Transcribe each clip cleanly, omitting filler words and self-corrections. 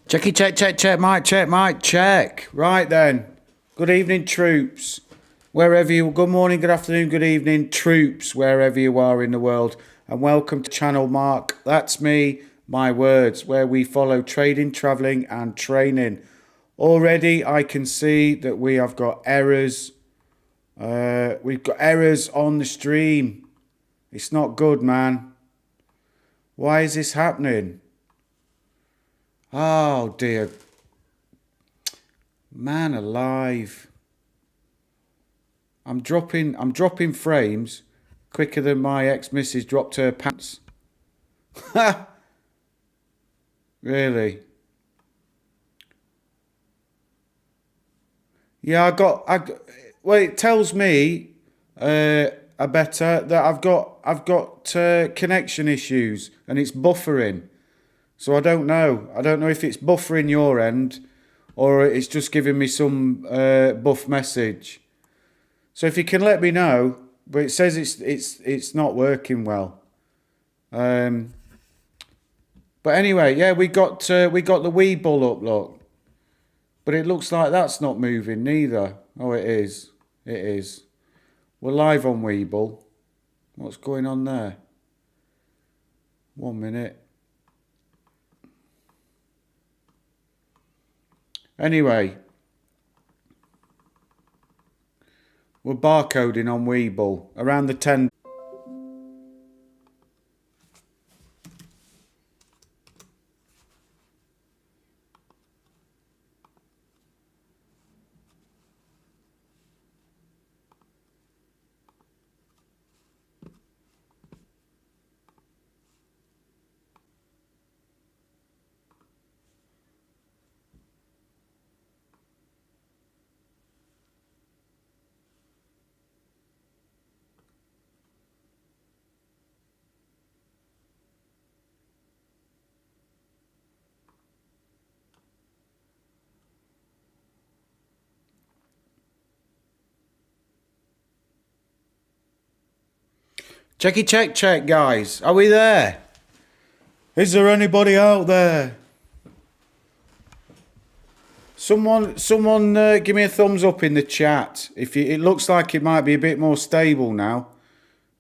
Checky, check, mic, check. Right then. Good evening, troops. Good morning, good afternoon, good evening, troops, wherever you are in the world. And welcome to Channel Mark. That's me, my words, where we follow trading, travelling, and training. Already, I can see that we have got errors. We've got errors on the stream. It's not good, man. Why is this happening? Oh dear. Man alive. I'm dropping frames quicker than my ex-missus dropped her pants. Ha! Really? Yeah, well, it tells me I better that I've got connection issues and it's buffering. So I don't know. I don't know if it's buffering your end or it's just giving me some buff message. So if you can let me know, but it says it's not working well. But anyway, yeah, we got the Weeble up, look. But it looks like that's not moving neither. Oh, it is. It is. We're live on Weeble. What's going on there? 1 minute. Anyway, we're barcoding on Weeble around the 10. Checky, check, guys. Are we there? Is there anybody out there? Someone, give me a thumbs up in the chat. It looks like it might be a bit more stable now.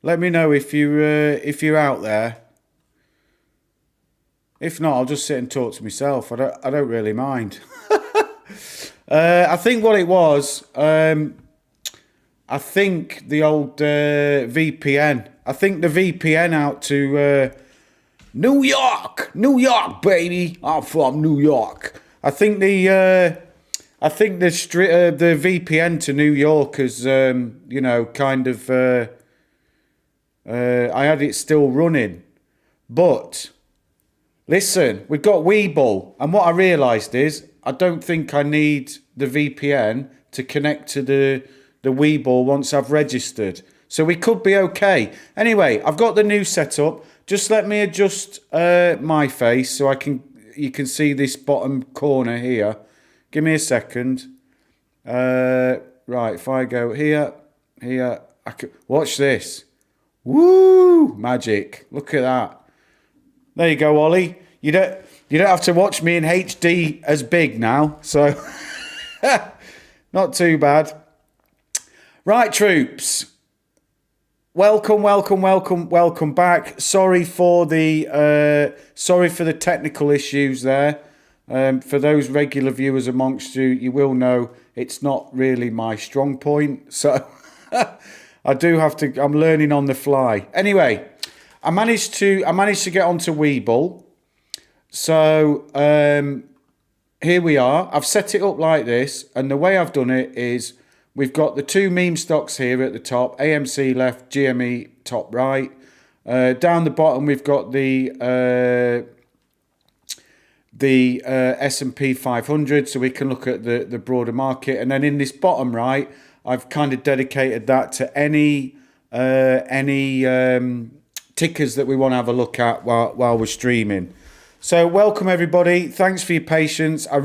Let me know if you're out there. If not, I'll just sit and talk to myself. I don't really mind. I think what it was. I think the old VPN. I think the VPN out to New York, baby. I'm from New York. I think the VPN to New York has kind of. I had it still running, but listen, we've got Weeble, and what I realised is I don't think I need the VPN to connect to the Weeble once I've registered. So we could be okay. Anyway, I've got the new setup. Just let me adjust my face so you can see this bottom corner here. Give me a second. Right, if I go here, watch this. Woo! Magic. Look at that. There you go, Ollie. You don't have to watch me in HD as big now. So not too bad. Right, troops. Welcome back. Sorry for the technical issues there. For those regular viewers amongst you, you will know it's not really my strong point. So I do have to. I'm learning on the fly. Anyway, I managed to get onto Weeble. So here we are. I've set it up like this, and the way I've done it is. We've got the two meme stocks here at the top, AMC left, GME top right. Down the bottom, we've got the S&P 500, so we can look at the broader market. And then in this bottom right, I've kind of dedicated that to any tickers that we want to have a look at while we're streaming. So welcome everybody. Thanks for your patience. I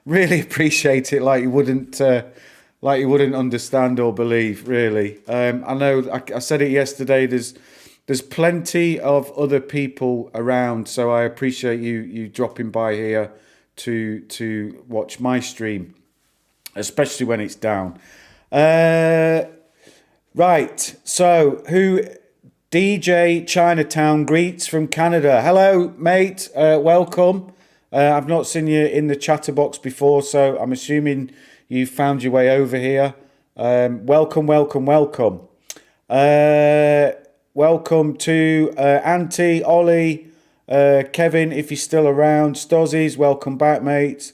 really appreciate it. Like you wouldn't understand or believe, really. I know I said it yesterday. There's plenty of other people around, so I appreciate you dropping by here to watch my stream, especially when it's down. Right, so who DJ Chinatown greets from Canada. Hello, mate. Welcome. I've not seen you in the chatterbox before, so I'm assuming you found your way over here. Welcome. Welcome to Auntie, Ollie, Kevin, if he's still around. Stozzies, welcome back, mate.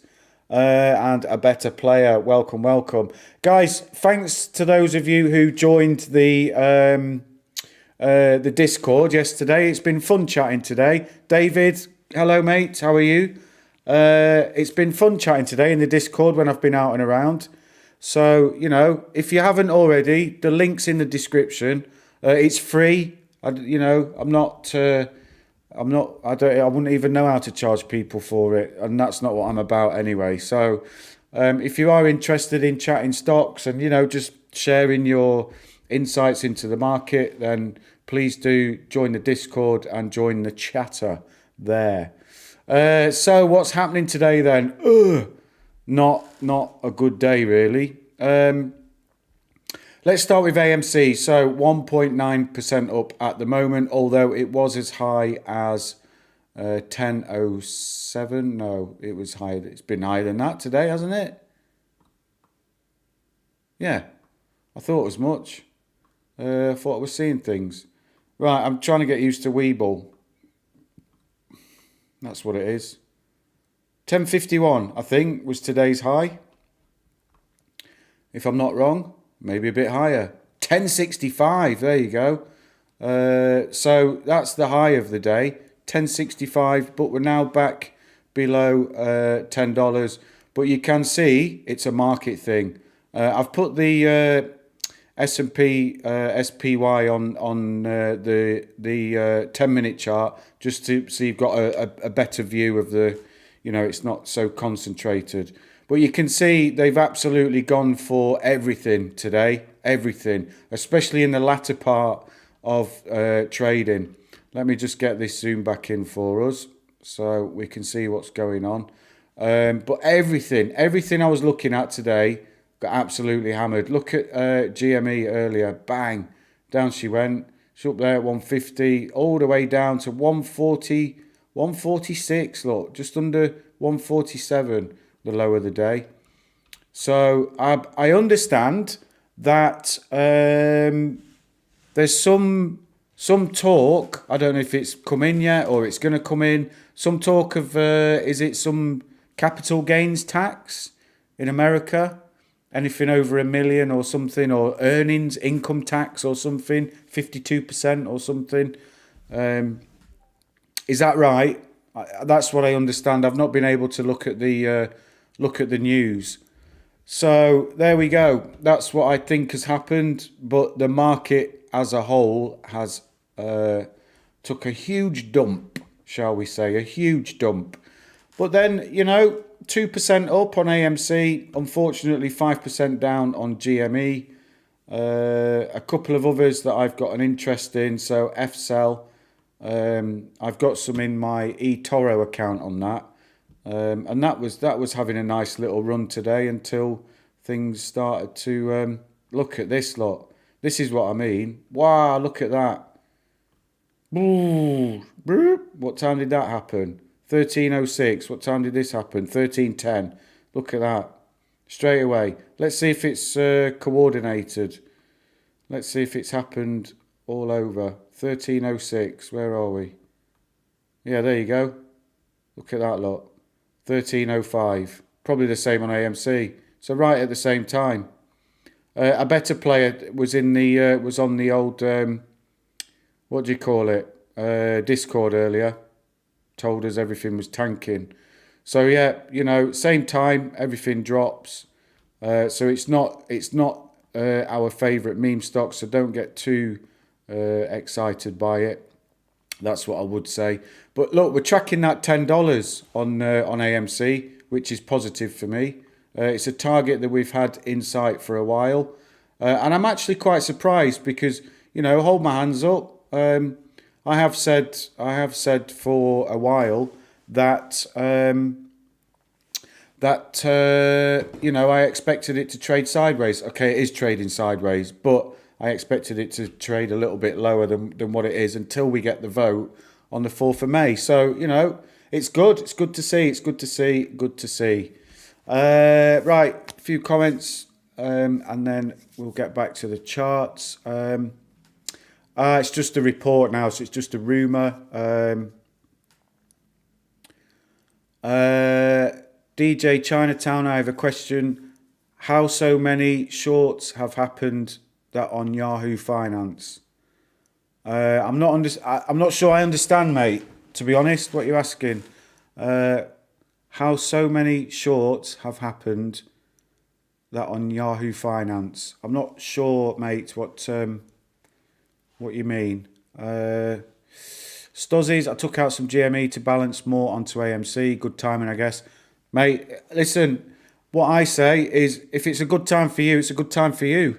And a better player, welcome. Guys, thanks to those of you who joined the Discord yesterday. It's been fun chatting today. David, hello, mate. How are you? It's been fun chatting today in the Discord when I've been out and around. So, if you haven't already, the link's in the description. It's free. I wouldn't even know how to charge people for it, and that's not what I'm about anyway. So, if you are interested in chatting stocks and just sharing your insights into the market, then please do join the Discord and join the chatter there. So, what's happening today then? Not a good day really. Let's start with AMC. So 1.9% up at the moment, although it was as high as 10.07. No, it was higher. It's been higher than that today, hasn't it? Yeah, I thought as much. I thought I was seeing things. Right, I'm trying to get used to Webull. That's what it is. 10.51, I think, was today's high. If I'm not wrong. Maybe a bit higher. 10.65, there you go. So that's the high of the day. 10.65, but we're now back below $10. But you can see it's a market thing. I've put the S&P SPY on the 10-minute chart just so you've got a better view of the, it's not so concentrated. But you can see they've absolutely gone for everything today, everything, especially in the latter part of trading. Let me just get this zoom back in for us so we can see what's going on. But everything I was looking at today got absolutely hammered. Look at GME earlier, bang, down she went. She's up there at 150, all the way down to 140, 146, look, just under 147. The low of the day. So I understand that there's some talk, I don't know if it's come in yet or it's going to come in, some talk of, is it some capital gains tax in America? Anything over $1 million or something, or earnings, income tax or something, 52% or something. Is that right? That's what I understand. I've not been able to look at the news. So there we go. That's what I think has happened. But the market as a whole has took a huge dump, shall we say, a huge dump. But then, 2% up on AMC, unfortunately 5% down on GME. A couple of others that I've got an interest in. So FCell, I've got some in my eToro account on that. And that was having a nice little run today until things started to look at this lot. This is what I mean. Wow, look at that. Ooh, what time did that happen? 13.06. What time did this happen? 13.10. Look at that. Straight away. Let's see if it's coordinated. Let's see if it's happened all over. 13.06. Where are we? Yeah, there you go. Look at that lot. 13.05. Probably the same on AMC. So right at the same time. A better player was on the old what do you call it? Discord earlier. Told us everything was tanking. So yeah, same time everything drops. So it's not our favourite meme stock. So don't get too excited by it. That's what I would say. But look, we're tracking that $10 on AMC, which is positive for me. It's a target that we've had in sight for a while. And I'm actually quite surprised because, hold my hands up. I have said for a while that that I expected it to trade sideways. Okay, it is trading sideways, but I expected it to trade a little bit lower than what it is until we get the vote on the 4th of May. So, it's good. It's good to see. It's good to see. Good to see. Right, a few comments, and then we'll get back to the charts. It's just a report now, so it's just a rumour. DJ Chinatown, I have a question. How so many shorts have happened that on Yahoo Finance? I'm not sure I understand, mate. To be honest, what you're asking. How so many shorts have happened that on Yahoo Finance? I'm not sure, mate. What you mean? Stuzzies, I took out some GME to balance more onto AMC. Good timing, I guess. Mate, listen, what I say is if it's a good time for you, it's a good time for you,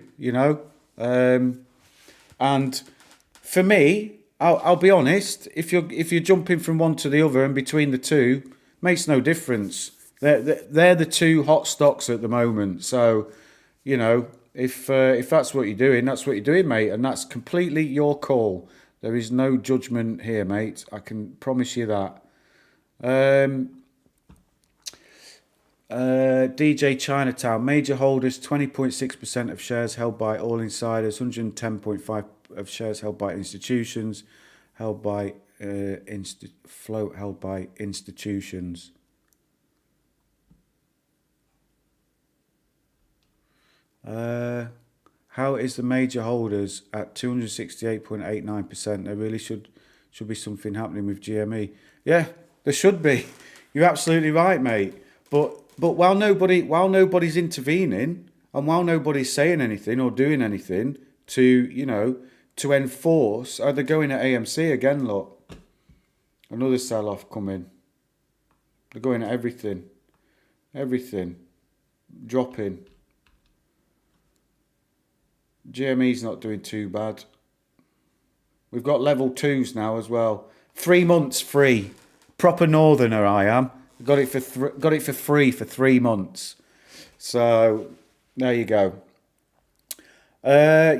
And for me, I'll be honest, if you're jumping from one to the other and between the two, makes no difference. They're the two hot stocks at the moment. So, if that's what you're doing, that's what you're doing, mate, and that's completely your call. There is no judgment here, mate. I can promise you that. DJ Chinatown, major holders, 20.6% of shares held by all insiders, 110.5% of shares held by institutions, held by float held by institutions. How is the major holders at 268.89%? There really should be something happening with GME. Yeah, there should be. You're absolutely right, mate. But while nobody's intervening and while nobody's saying anything or doing anything to enforce, they're going at AMC again. Look, another sell-off coming. They're going at everything dropping. GME's not doing too bad. We've got level 2s now as well. 3 months free. Proper northerner I am. Got it for free for 3 months. So there you go. I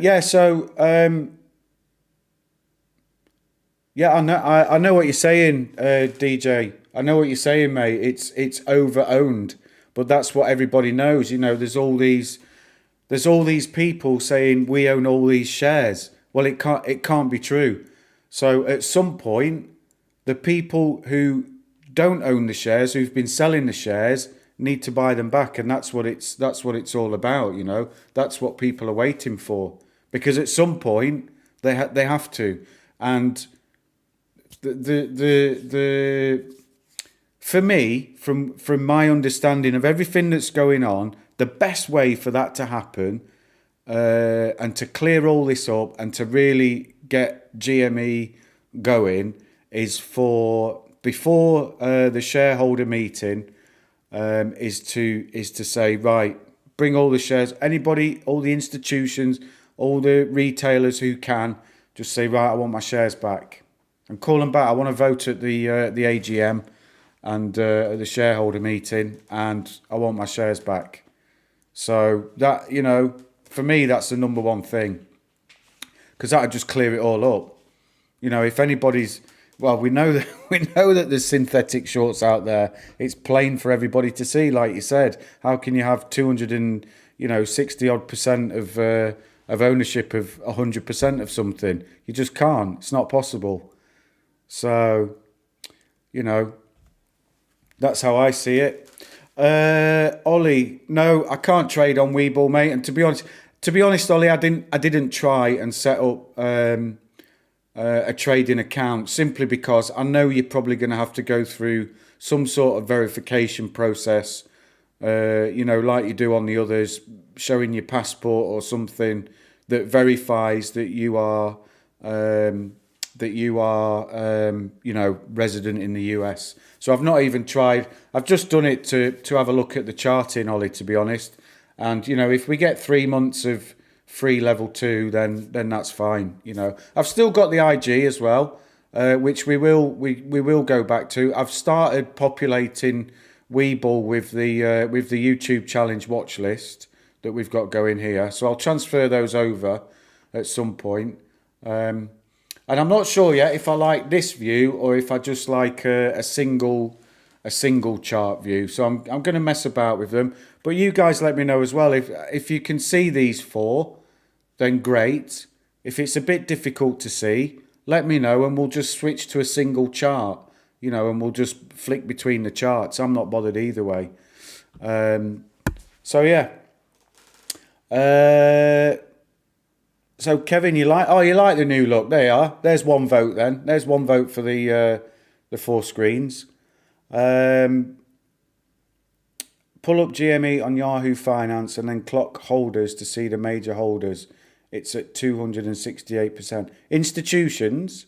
know what you're saying, DJ. I know what you're saying, mate. It's over owned, but that's what everybody knows. There's all these people saying we own all these shares. Well, it can't be true. So at some point, the people who don't own the shares, who've been selling the shares, need to buy them back, and that's what it's all about. That's what people are waiting for, because at some point they have to. And the for me, from my understanding of everything that's going on, the best way for that to happen and to clear all this up and to really get GME going is before the shareholder meeting is to say, right, bring all the shares, anybody, all the institutions, all the retailers who can, just say, right, I want my shares back, and call them back. I want to vote at the AGM and at the shareholder meeting, and I want my shares back. So that, for me, that's the number one thing, because that would just clear it all up. If anybody's, well, we know that there's synthetic shorts out there. It's plain for everybody to see. Like you said, how can you have 260 odd percent of ownership of 100% of something? You just can't. It's not possible. So, that's how I see it. Ollie, no, I can't trade on Webull, mate. And to be honest, Ollie, I didn't try and set up a trading account, simply because I know you're probably going to have to go through some sort of verification process, like you do on the others, showing your passport or something that verifies that you are resident in the US. So I've not even tried. I've just done it to have a look at the charting, Ollie, to be honest. And if we get 3 months of free level 2, then that's fine. I've still got the IG as well, which we will go back to. I've started populating Webull with the YouTube challenge watch list that we've got going here. So I'll transfer those over at some point. And I'm not sure yet if I like this view or if I just like a single chart view. So I'm going to mess about with them. But you guys let me know as well if you can see these four, then great. If it's a bit difficult to see, let me know and we'll just switch to a single chart, and we'll just flick between the charts. I'm not bothered either way. So yeah. So Kevin, you like the new look? There you are. There's one vote then. There's one vote for the four screens. Pull up GME on Yahoo Finance and then clock holders to see the major holders. It's at 268%. Institutions,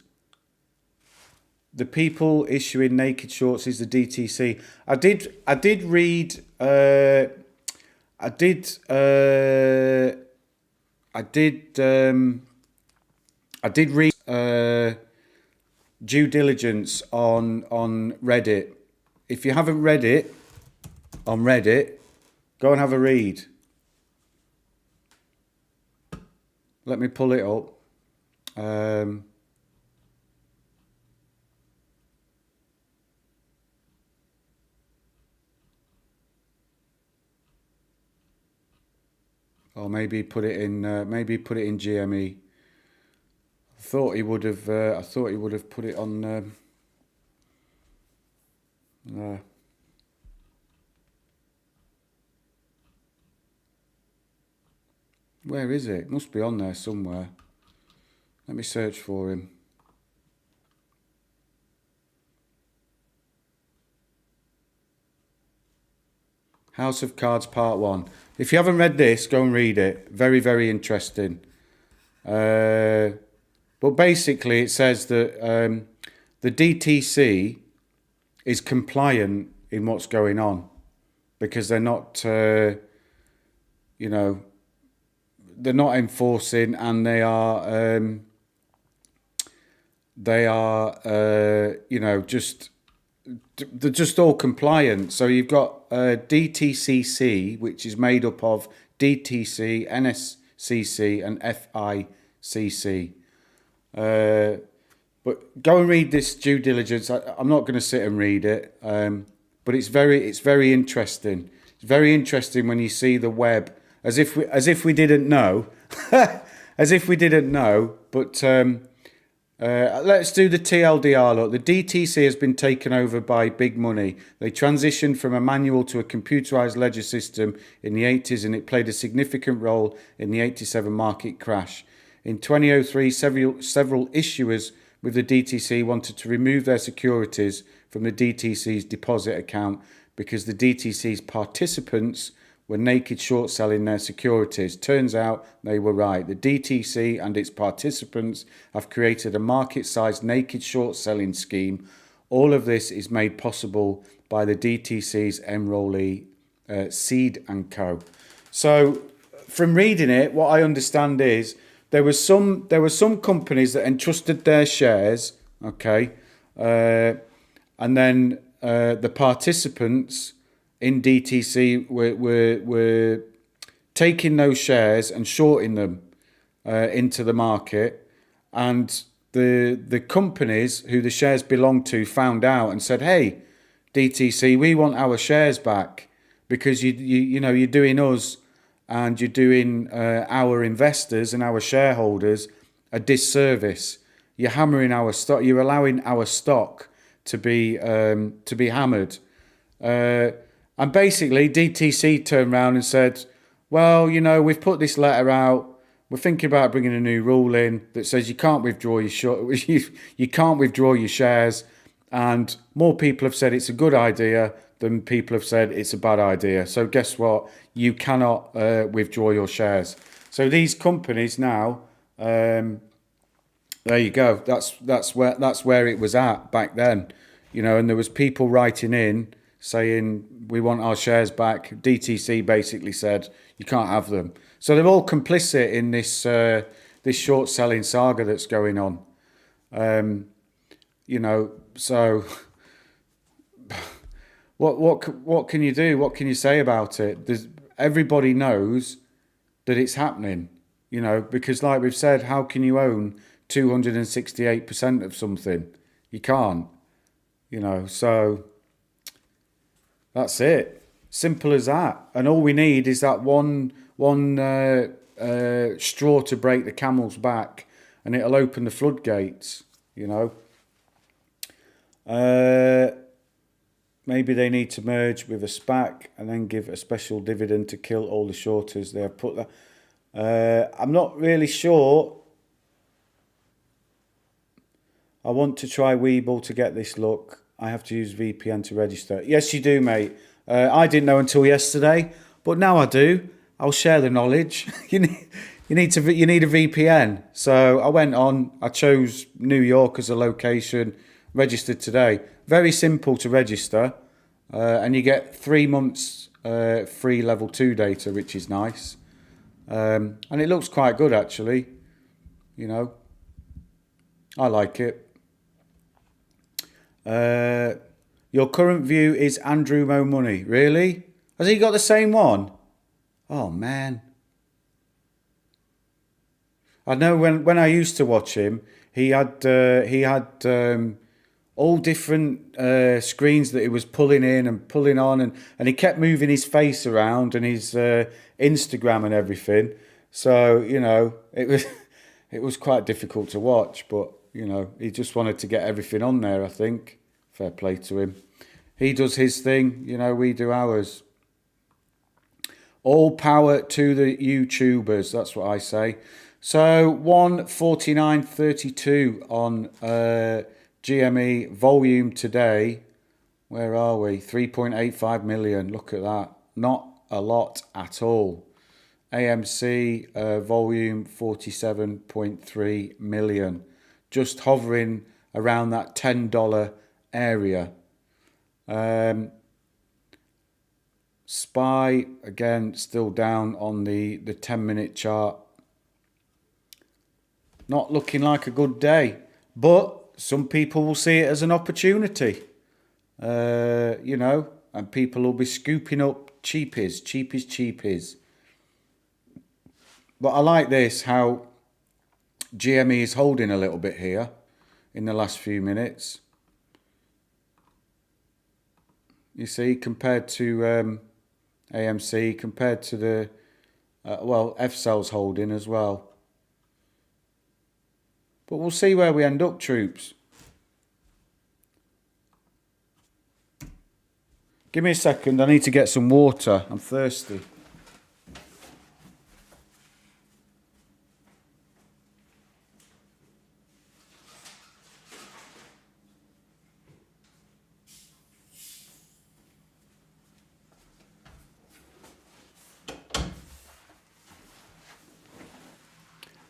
the people issuing naked shorts is the DTC. I did read due diligence on Reddit. If you haven't read it on Reddit, go and have a read. Let me pull it up. Or maybe put it in. GME. I thought he would have put it on. Where is it? It must be on there somewhere. Let me search for him. House of Cards Part 1. If you haven't read this, go and read it. Very, very interesting. But basically it says that the DTC is compliant in what's going on because they're not, they're not enforcing, and they are, they're just all compliant. So you've got DTCC, which is made up of DTC, NSCC, and FICC. But go and read this due diligence. I'm not going to sit and read it, but it's very interesting. It's very interesting when you see the web, as if we didn't know, as if we didn't know. But let's do the TLDR. Look, the DTC has been taken over by big money. They transitioned from a manual to a computerized ledger system in the 80s, and it played a significant role in the 87 market crash. In 2003, several issuers with the DTC wanted to remove their securities from the DTC's deposit account because the DTC's participants were naked short selling their securities. Turns out they were right. The DTC and its participants have created a market-sized naked short selling scheme. All of this is made possible by the DTC's enrollee, Seed & Co. So from reading it, what I understand is there were some companies that entrusted their shares, okay, and then the participants in DTC were taking those shares and shorting them into the market, and the companies who the shares belonged to found out and said, "Hey, DTC, we want our shares back because you're doing us and you're doing our investors and our shareholders a disservice. You're hammering our stock. You're allowing our stock to be hammered." And basically, DTC turned around and said, "Well, we've put this letter out. We're thinking about bringing a new rule in that says you can't withdraw you can't withdraw your shares." And more people have said it's a good idea than people have said it's a bad idea. So guess what? You cannot withdraw your shares. So these companies now, there you go. That's where it was at back then, and there was people writing in saying we want our shares back. DTC basically said you can't have them. So they're all complicit in this short selling saga that's going on. So What can you do? What can you say about it? Everybody knows that it's happening, because like we've said, how can you own 268% of something? You can't, so that's it. Simple as that. And all we need is that one straw to break the camel's back, and it'll open the floodgates. Uh, Maybe they need to merge with a SPAC and then give a special dividend to kill all the shorters. They have put that. I'm not really sure. I want to try Webull to get this look. I have to use VPN to register. Yes, you do, mate. I didn't know until yesterday, but now I do. I'll share the knowledge. You need a VPN. So I went on. I chose New York as a location. Registered today. Very simple to register, and you get 3 months free level 2 data, which is nice. And it looks quite good actually. I like it. Your current view is Andrew Mo Money. Really? Has he got the same one? Oh man. I know when I used to watch him, he had all different screens that he was pulling in and pulling on, and he kept moving his face around and his Instagram and everything. So it was quite difficult to watch, but he just wanted to get everything on there. I think fair play to him. He does his thing, we do ours. All power to the YouTubers. That's what I say. So 149.32 on GME volume today. Where are we? 3.85 million. Look at that. Not a lot at all. AMC volume 47.3 million. Just hovering around that $10 area. SPY again still down on the 10-minute chart. Not looking like a good day, but some people will see it as an opportunity, and people will be scooping up cheapies. But I like this, how GME is holding a little bit here in the last few minutes. You see, compared to AMC, compared to the, FCell's holding as well. But we'll see where we end up, troops. Give me a second, I need to get some water. I'm thirsty.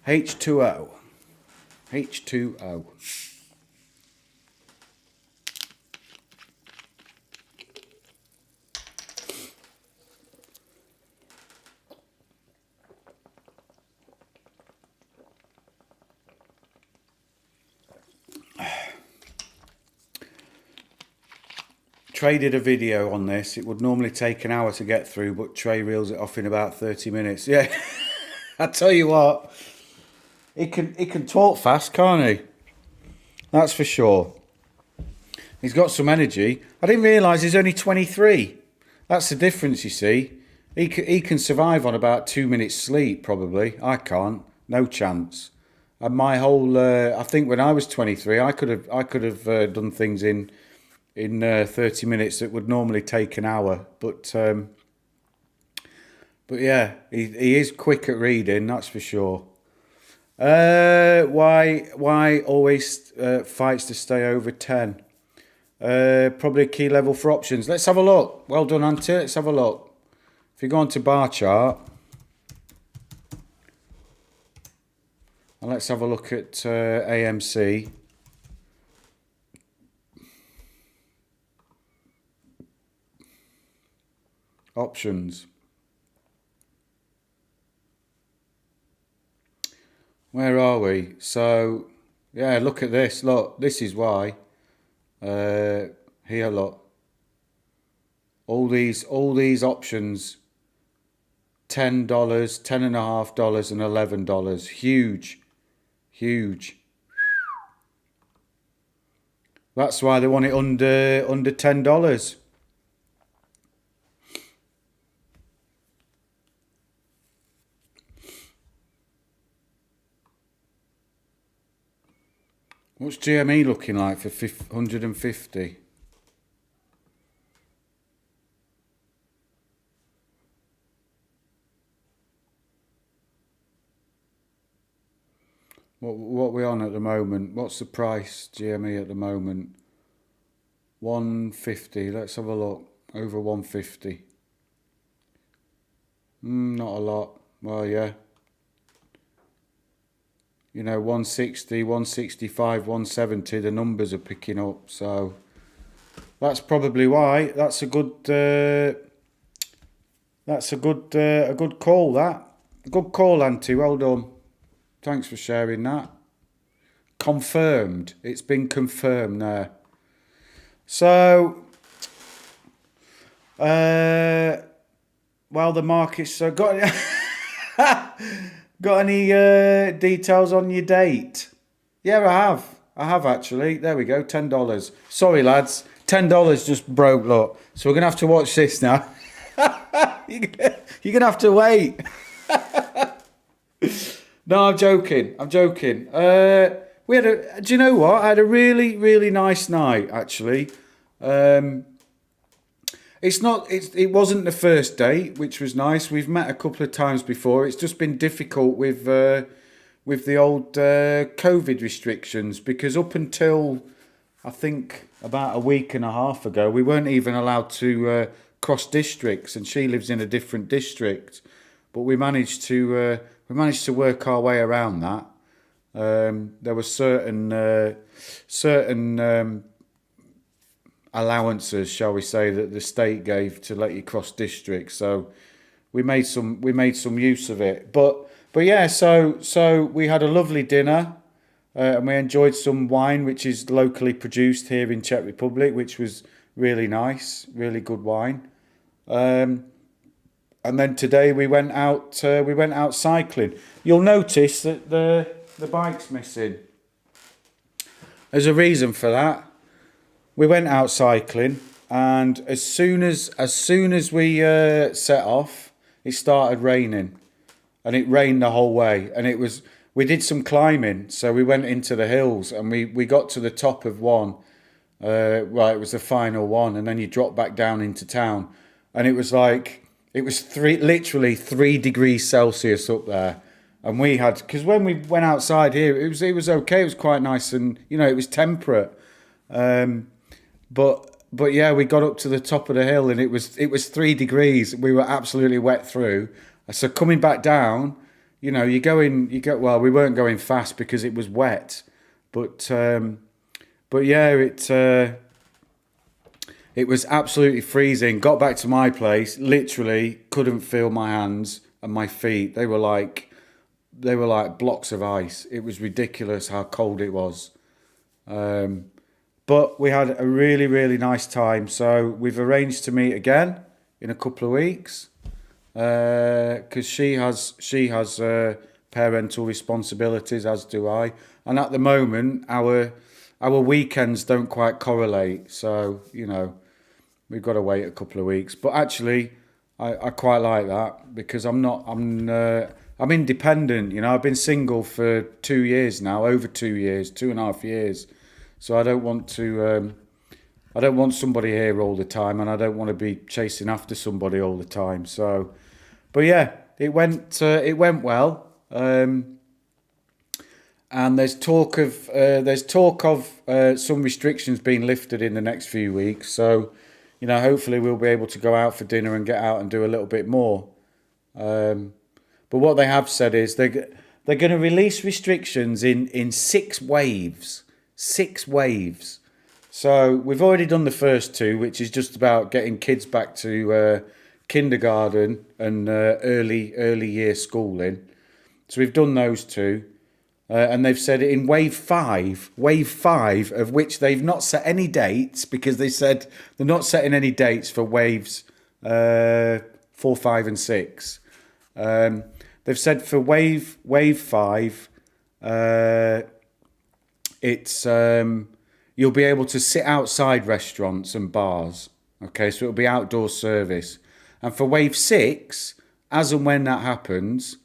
H2O. H2O. Trey did a video on this. It would normally take an hour to get through, but Trey reels it off in about 30 minutes. Yeah, I tell you what, he can talk fast, can't he? That's for sure. He's got some energy. I didn't realise he's only 23. That's the difference, you see. He can survive on about 2 minutes sleep, probably. I can't. No chance. And my whole, I think when I was 23, I could have done things in 30 minutes that would normally take an hour. But yeah, he is quick at reading, that's for sure. Why always fights to stay over 10? Probably a key level for options. Let's have a look. Well done, Auntie. Let's have a look. If you go onto bar chart, and let's have a look at AMC. Options. Where are we? So, yeah, look at this. Look, this is why. Here, look. All these options. $10, $10.50, and $11. Huge, huge. That's why they want it under $10. What's GME looking like for 150? What we on at the moment? What's the price GME at the moment? 150. Let's have a look. Over 150. Not a lot. Well, yeah. 160, 165, 170. The numbers are picking up, so that's probably why. That's a good. That's a good call. That a good call, Auntie. Well done. Thanks for sharing that. Confirmed. It's been confirmed there. So, well, the market's got got any details on your date? Yeah, I have. I have actually. There we go. $10. Sorry, lads. $10 just broke. Look. So we're gonna have to watch this now. You're gonna have to wait. No, I'm joking. I'm joking. We had a. Do you know what? I had a really, really nice night actually. It wasn't the first date, which was nice. We've met a couple of times before. It's just been difficult with the old COVID restrictions because up until I think about a week and a half ago, we weren't even allowed to cross districts, and she lives in a different district. But we managed to work our way around that. There were certain allowances, shall we say, that the state gave to let you cross districts. So we made some use of it. But yeah, so we had a lovely dinner, and we enjoyed some wine, which is locally produced here in Czech Republic, which was really nice, really good wine. And then today we went out cycling. You'll notice that the bike's missing. There's a reason for that. We went out cycling, and as soon as we set off, it started raining, and it rained the whole way. And we did some climbing, so we went into the hills, and we got to the top of one. It was the final one, and then you drop back down into town, and it was literally 3 degrees Celsius up there. And we had, because when we went outside here, it was okay. It was quite nice, and it was temperate. But yeah, we got up to the top of the hill, and it was 3 degrees. We were absolutely wet through. So coming back down, we weren't going fast because it was wet, but yeah, it was absolutely freezing. Got back to my place, literally couldn't feel my hands and my feet. They were like blocks of ice. It was ridiculous how cold it was. But we had a really, really nice time. So we've arranged to meet again in a couple of weeks, because she has parental responsibilities, as do I. And at the moment, our weekends don't quite correlate. So we've got to wait a couple of weeks. But actually, I quite like that because I'm independent. I've been single for 2 years now, over 2 years, 2.5 years. So I don't want somebody here all the time, and I don't want to be chasing after somebody all the time. So, but yeah, it went well. And there's talk of some restrictions being lifted in the next few weeks. So, hopefully we'll be able to go out for dinner and get out and do a little bit more. But what they have said is they're going to release restrictions in 6 waves. 6 waves. So we've already done the first 2, which is just about getting kids back to kindergarten and early year schooling. So we've done those 2. And they've said in wave five, of which they've not set any dates because they said they're not setting any dates for waves 4, 5, and 6. They've said for wave 5, it's you'll be able to sit outside restaurants and bars. Okay, so it'll be outdoor service. And for wave 6, as and when that happens,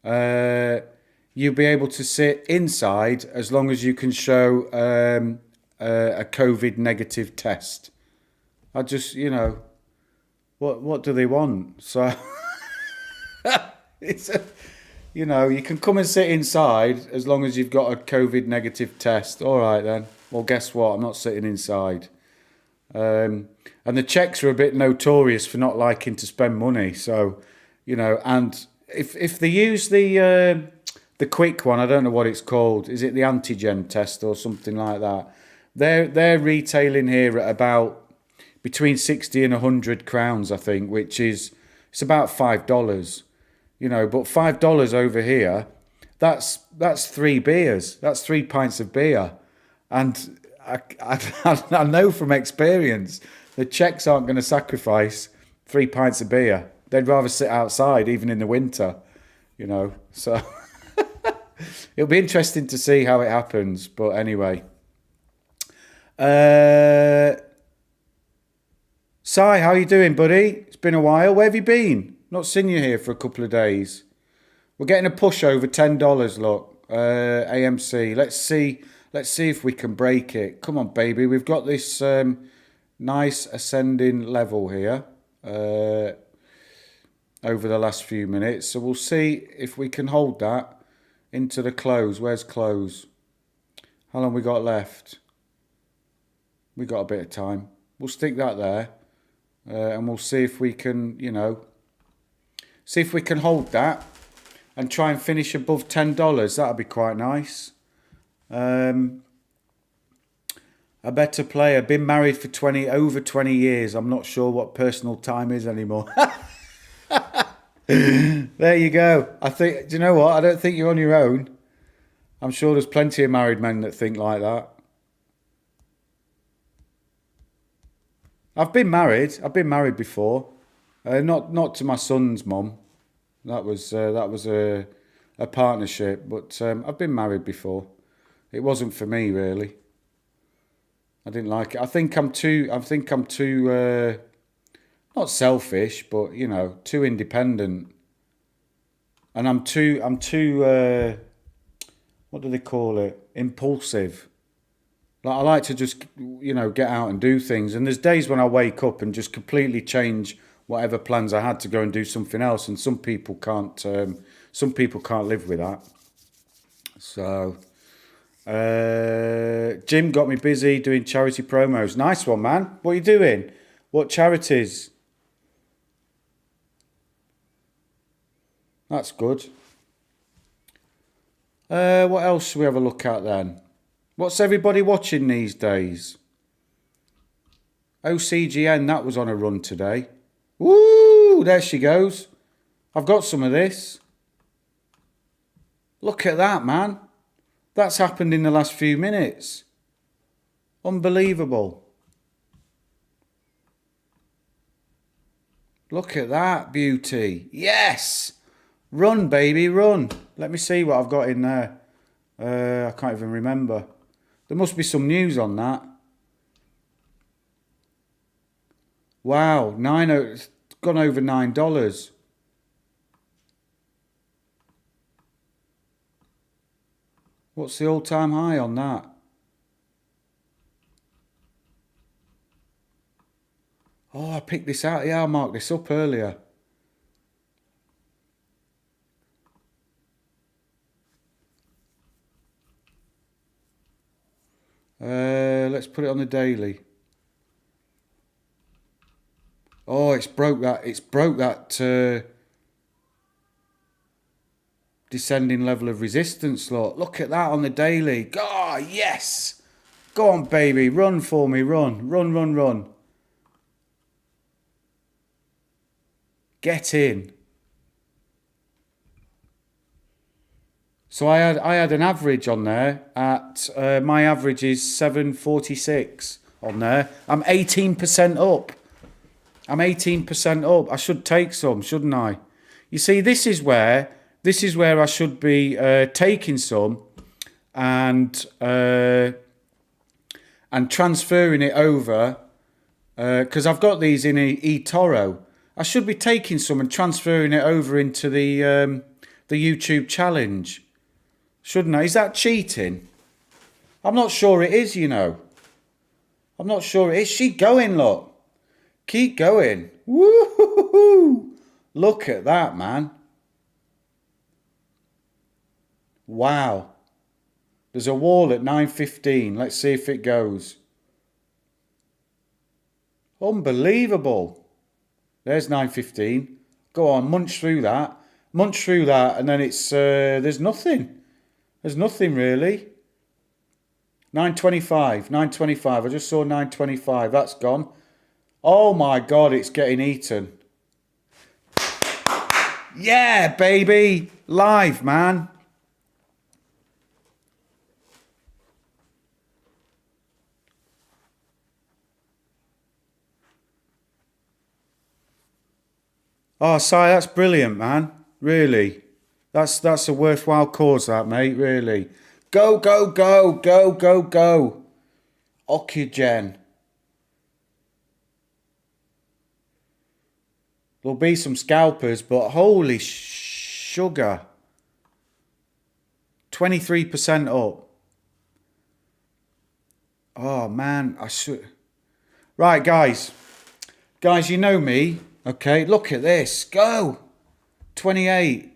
you'll be able to sit inside as long as you can show a COVID negative test. I just, what do they want? So it's you can come and sit inside as long as you've got a COVID negative test. All right then. Well, guess what? I'm not sitting inside. And the Czechs are a bit notorious for not liking to spend money. So, and if they use the quick one, I don't know what it's called. Is it the antigen test or something like that? They're retailing here at about between 60 and 100 crowns, I think, which is it's about $5. But $5 over here, that's 3 beers. That's 3 pints of beer. And I know from experience, the Czechs aren't going to sacrifice 3 pints of beer. They'd rather sit outside, even in the winter, So it'll be interesting to see how it happens. But anyway. Si, how you doing, buddy? It's been a while. Where have you been? Not seen you here for a couple of days. We're getting a push over $10, look. AMC. Let's see if we can break it. Come on, baby. We've got this nice ascending level here over the last few minutes. So we'll see if we can hold that into the close. Where's close? How long we got left? We got a bit of time. We'll stick that there. And we'll see if we can, see if we can hold that and try and finish above $10. That'd be quite nice. A better player. Been married for over 20 years. I'm not sure what personal time is anymore. There you go. Do you know what? I don't think you're on your own. I'm sure there's plenty of married men that think like that. I've been married. I've been married before. Not to my son's mum. That was a partnership. But I've been married before. It wasn't for me really. I didn't like it. I think I'm too. Not selfish, but too independent. And I'm too. What do they call it? Impulsive. Like I like to just, get out and do things. And there's days when I wake up and just completely change whatever plans I had to go and do something else. And some people can't. Some people can't live with that. So, Jim got me busy doing charity promos. Nice one, man. What are you doing? What charities? That's good. What else should we have a look at then? What's everybody watching these days? OCGN, that was on a run today. Woo! There she goes. I've got some of this. Look at that, man. That's happened in the last few minutes. Unbelievable. Look at that beauty. Yes! Run, baby, run. Let me see what I've got in there. I can't even remember. There must be some news on that. Wow, it's gone over $9. What's the all-time high on that? Oh, I picked this out. Yeah, I marked this up earlier. Let's put it on the daily. Oh, it's broke that descending level of resistance. Look at that on the daily. Oh, yes. Go on, baby. Run for me. Run. Run, run, run. Get in. So I had an average on there at my average is 746 on there. I'm 18% up. I'm 18% up. I should take some, shouldn't I? You see, this is where I should be taking some and transferring it over because I've got these in eToro. I should be taking some and transferring it over into the YouTube challenge, shouldn't I? Is that cheating? I'm not sure it is, you know. I'm not sure it is. Keep going, look. Keep going. Woo-hoo-hoo-hoo. Look at that, man. Wow. There's a wall at 9:15. Let's see if it goes. Unbelievable. There's 9:15. Go on, munch through that. Munch through that, and then it's there's nothing. There's nothing really. 9:25. 9:25. I just saw 9:25. That's gone. Oh my God, it's getting eaten. Yeah, baby. Live, man. Oh, Si, that's brilliant, man. Really. That's a worthwhile cause, that, mate. Really. Go, go, go, go, go, go. Oxygen. There'll be some scalpers, but holy sugar. 23% up. Oh, man. I should... Right, guys. Guys, you know me. Okay, look at this. Go. 28.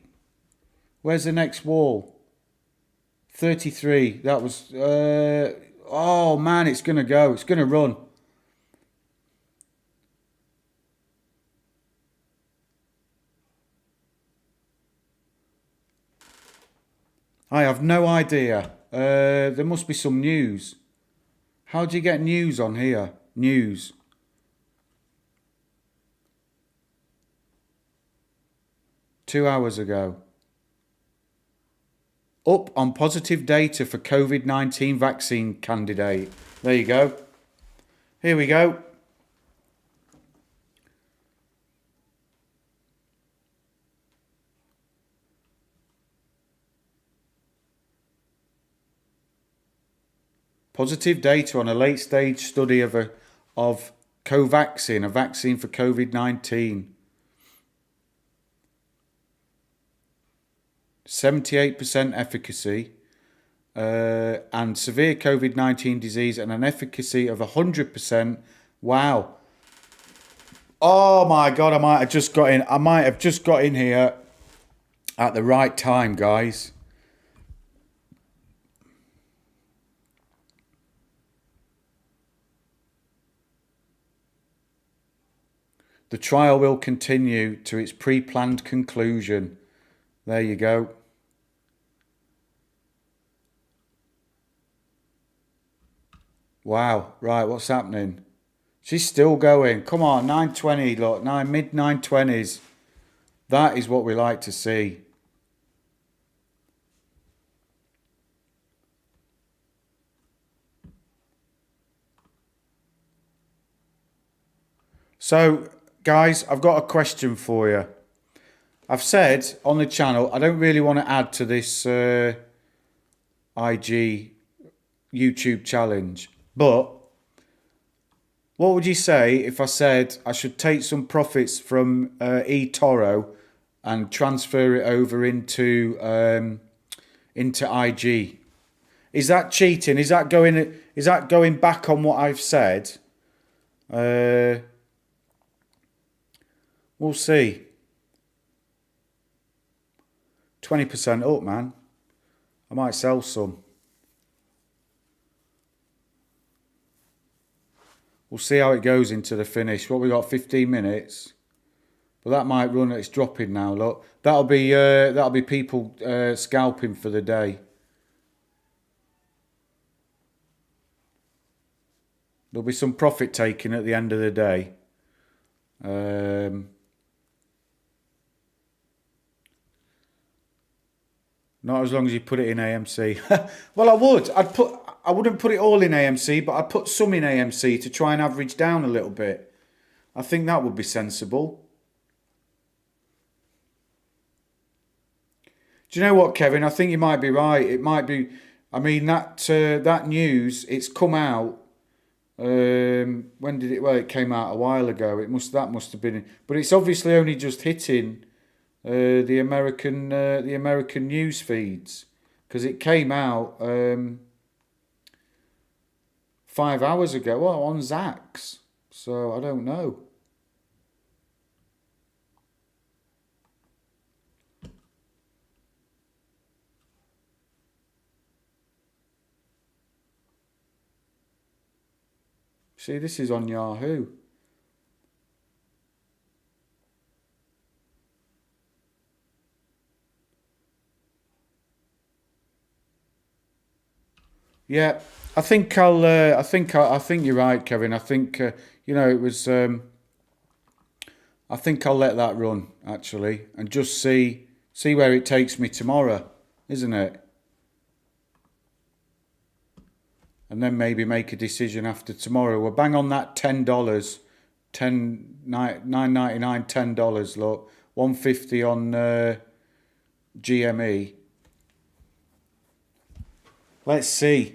Where's the next wall? 33. That was... oh, man, it's going to go. It's going to run. I have no idea. There must be some news. How do you get news on here? News. Two hours ago. Up on positive data for COVID-19 vaccine candidate. There you go. Here we go. Positive data on a late-stage study of Covaxin, a vaccine for COVID-19. 78% efficacy and severe COVID-19 disease and an efficacy of 100%. Wow. Oh my God, I might have just got in here at the right time, guys. The trial will continue to its pre-planned conclusion. There you go. Wow, right, what's happening? She's still going. Come on, 9:20, look, mid 9:20s. That is what we like to see. So, guys, I've got a question for you. I've said on the channel, I don't really want to add to this IG YouTube challenge. But what would you say if I said I should take some profits from eToro and transfer it over into IG? Is that cheating? Is that going back on what I've said? We'll see. 20% up, man. I might sell some. We'll see how it goes into the finish. What we got, 15 minutes. But that might run. It's dropping now. Look, that'll be people scalping for the day. There'll be some profit taking at the end of the day. Not as long as you put it in AMC. Well, I would. I wouldn't put it all in AMC, but I'd put some in AMC to try and average down a little bit. I think that would be sensible. Do you know what, Kevin? I think you might be right. It might be. I mean that news. It's come out. When did it? Well, it came out a while ago. That must have been. But it's obviously only just hitting the American news feeds because it came out 5 hours ago. Well, on Zacks. So I don't know. See, this is on Yahoo. Yeah, I think I'll. I think you're right, Kevin. I think it was. I think I'll let that run actually, and just see where it takes me tomorrow, isn't it? And then maybe make a decision after tomorrow. We're bang on that $10, 9.99, $10. Look, 150 on GME. Let's see.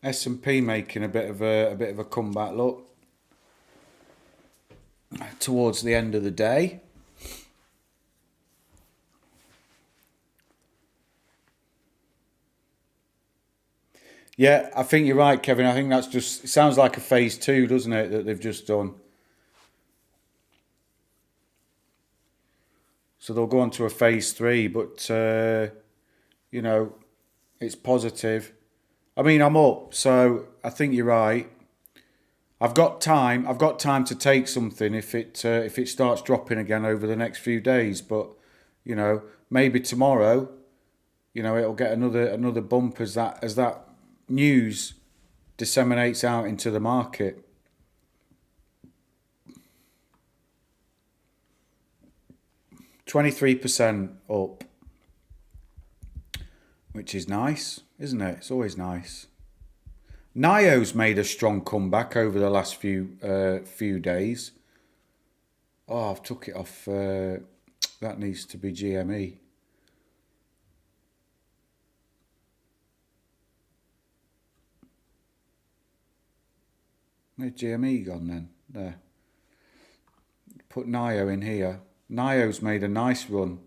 S&P making a bit of a comeback. Look, towards the end of the day. Yeah, I think you're right, Kevin. I think that's just, it sounds like a phase two, doesn't it, that they've just done. So they'll go on to a phase three, but, you know, it's positive. I mean, I'm up, so I think you're right. I've got time. I've got time to take something if it starts dropping again over the next few days. But maybe tomorrow, it'll get another bump as that news disseminates out into the market. 23% up, which is nice, isn't it? It's always nice. Nio's made a strong comeback over the last few days. Oh, I've took it off. That needs to be GME. Where's GME gone then? There. Put Nio in here. Nio's made a nice run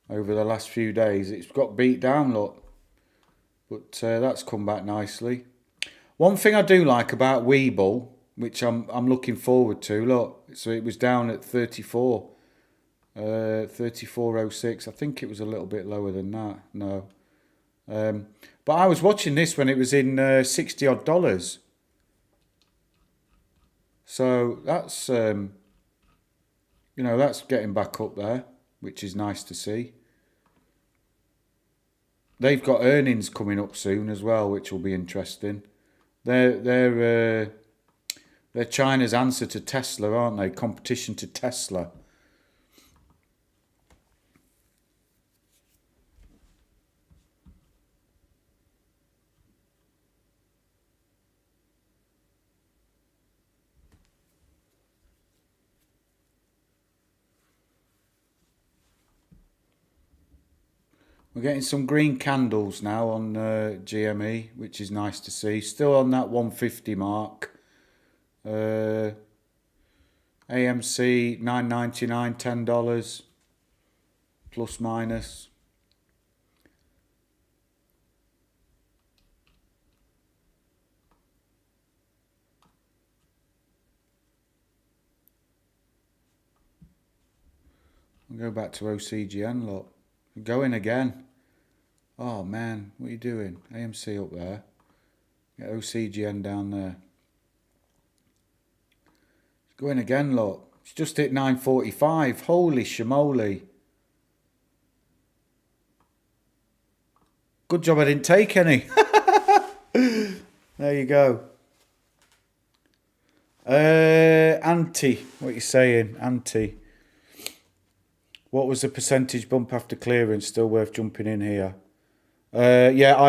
over the last few days. It's got beat down, look, but that's come back nicely. One thing I do like about Webull, which I'm looking forward to, look, so it was down at 34, 34.06. I think it was a little bit lower than that. No, but I was watching this when it was in $60 odd. So that's getting back up there, which is nice to see. They've got earnings coming up soon as well, which will be interesting. They're China's answer to Tesla, aren't they? Competition to Tesla. We're getting some green candles now on GME, which is nice to see. Still on that 150 mark. AMC $9.99, $10 plus minus. We'll go back to OCGN, look. Going again. Oh man, what are you doing? AMC up there. Get OCGN down there. Going again, look. It's just hit 9.45. Holy shamoly. Good job I didn't take any. There you go. Anti. What are you saying? Anti. What was the percentage bump after clearance? Still worth jumping in here. Yeah,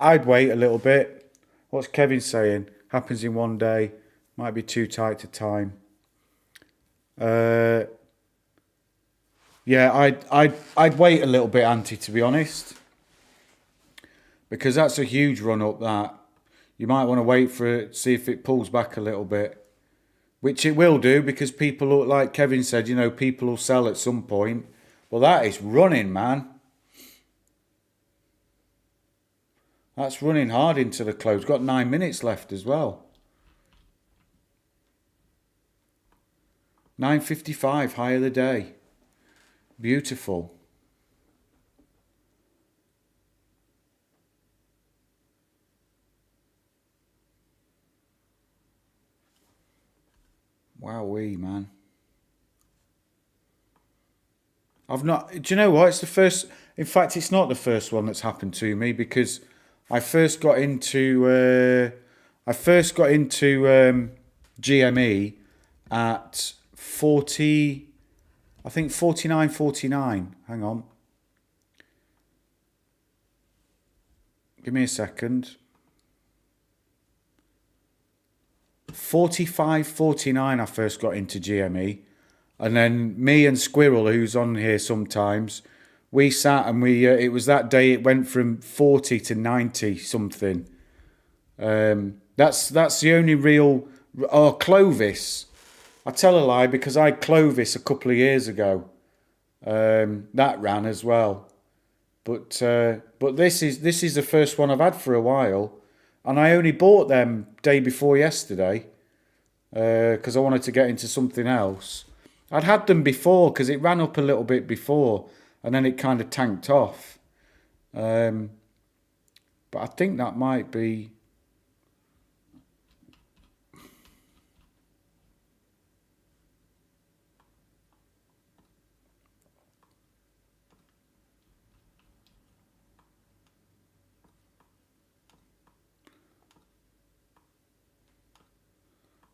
I'd wait a little bit. What's Kevin saying? Happens in one day. Might be too tight to time. Yeah, I'd wait a little bit, Anti, to be honest. Because that's a huge run up, that. You might want to wait for it, see if it pulls back a little bit. Which it will do, because people, like Kevin said, you know, people will sell at some point. Well, that is running, man. That's running hard into the close. Got 9 minutes left as well. 9.55, high of the day. Beautiful. Wowee, man. I've not. Do you know what? It's the first. In fact, it's not the first one that's happened to me, because I first got into. GME at 40. I think 49.49. Hang on. Give me a second. 45.49 I first got into GME, and then me and Squirrel, who's on here sometimes, we sat and it was that day it went from 40 to 90 something. That's the only real. Oh, Clovis. I tell a lie, because I had Clovis a couple of years ago. That ran as well, but this is the first one I've had for a while. And I only bought them day before yesterday, because I wanted to get into something else. I'd had them before, because it ran up a little bit before, and then it kind of tanked off. But I think that might be.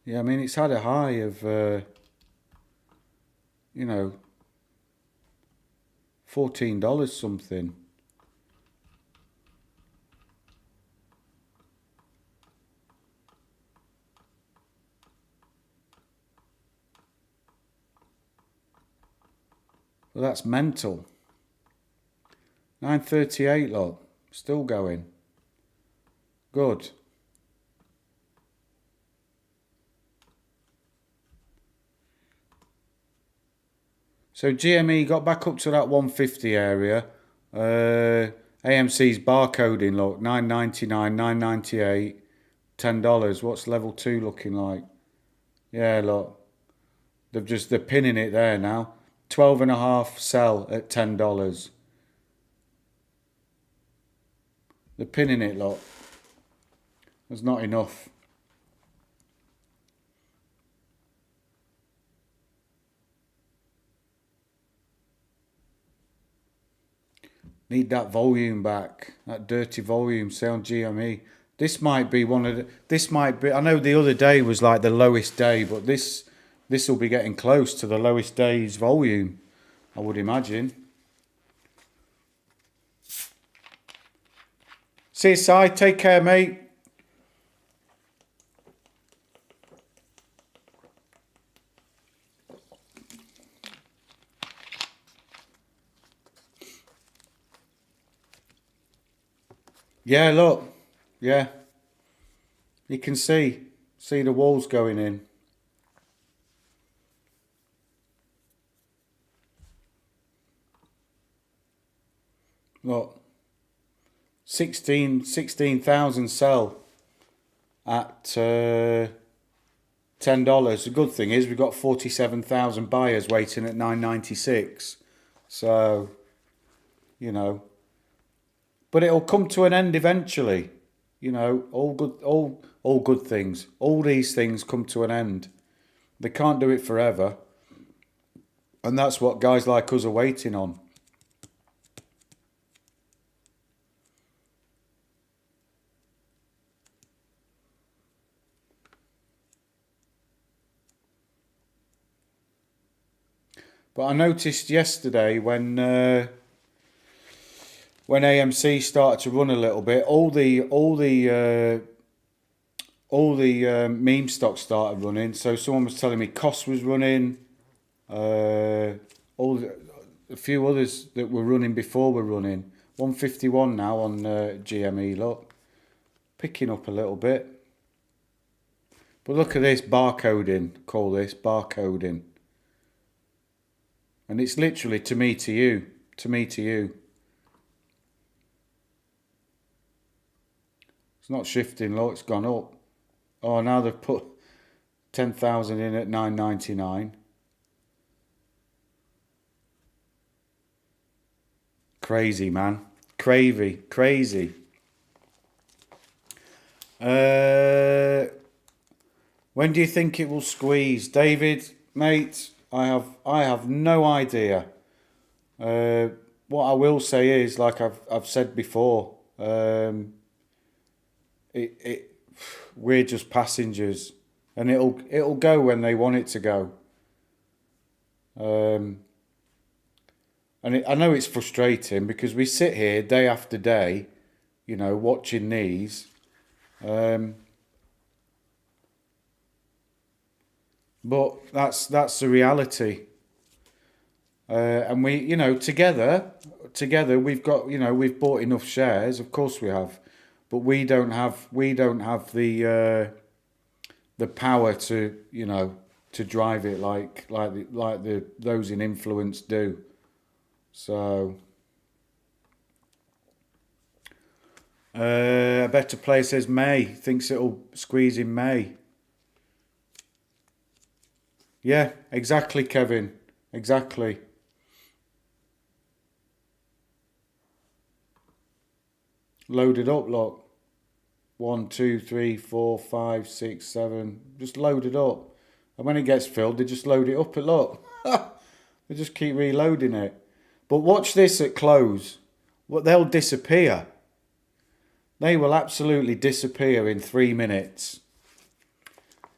Yeah, I mean, it's had a high of, $14 something. Well, that's mental. 9.38, look. Still going. Good. So GME got back up to that 150 area. AMC's barcoding, look, 9.99, 9.98, $10. What's level 2 looking like? Yeah, look. They're pinning it there now. 12.5 sell at $10. They're pinning it, look. There's not enough. Need that volume back, that dirty volume, say on GME. This might be I know the other day was like the lowest day, but this will be getting close to the lowest day's volume, I would imagine. CSI, take care, mate. Yeah, look. Yeah. You can see the walls going in. Look. 16,000 sell at $10. The good thing is we've got 47,000 buyers waiting at 9.96. So, but it'll come to an end eventually. All good things. All these things come to an end. They can't do it forever. And that's what guys like us are waiting on. But I noticed yesterday when AMC started to run a little bit, all the meme stocks started running. So someone was telling me Cost was running, a few others that were running before were running. 151 now on GME. Look, picking up a little bit. But look at this barcoding. Call this barcoding. And it's literally to me to you, to me to you. It's not shifting, look, it's gone up. Oh, now they've put 10,000 in at 9.99. Crazy, man. Crazy. When do you think it will squeeze? David, mate, I have no idea. What I will say is, like I've said before, we're just passengers, and it'll go when they want it to go. I know it's frustrating because we sit here day after day, you know, watching these. But that's the reality. And we, you know, together we've got, you know, we've bought enough shares, of course we have, but we don't have the power to, you know, to drive it like those in influence do. So a better player says May, thinks it'll squeeze in May. Yeah, exactly, Kevin. Exactly. Load it up, look. 1, 2, 3, 4, 5, 6, 7. Just load it up. And when it gets filled, they just load it up. And look. They just keep reloading it. But watch this at close. What, they'll disappear. They will absolutely disappear in 3 minutes.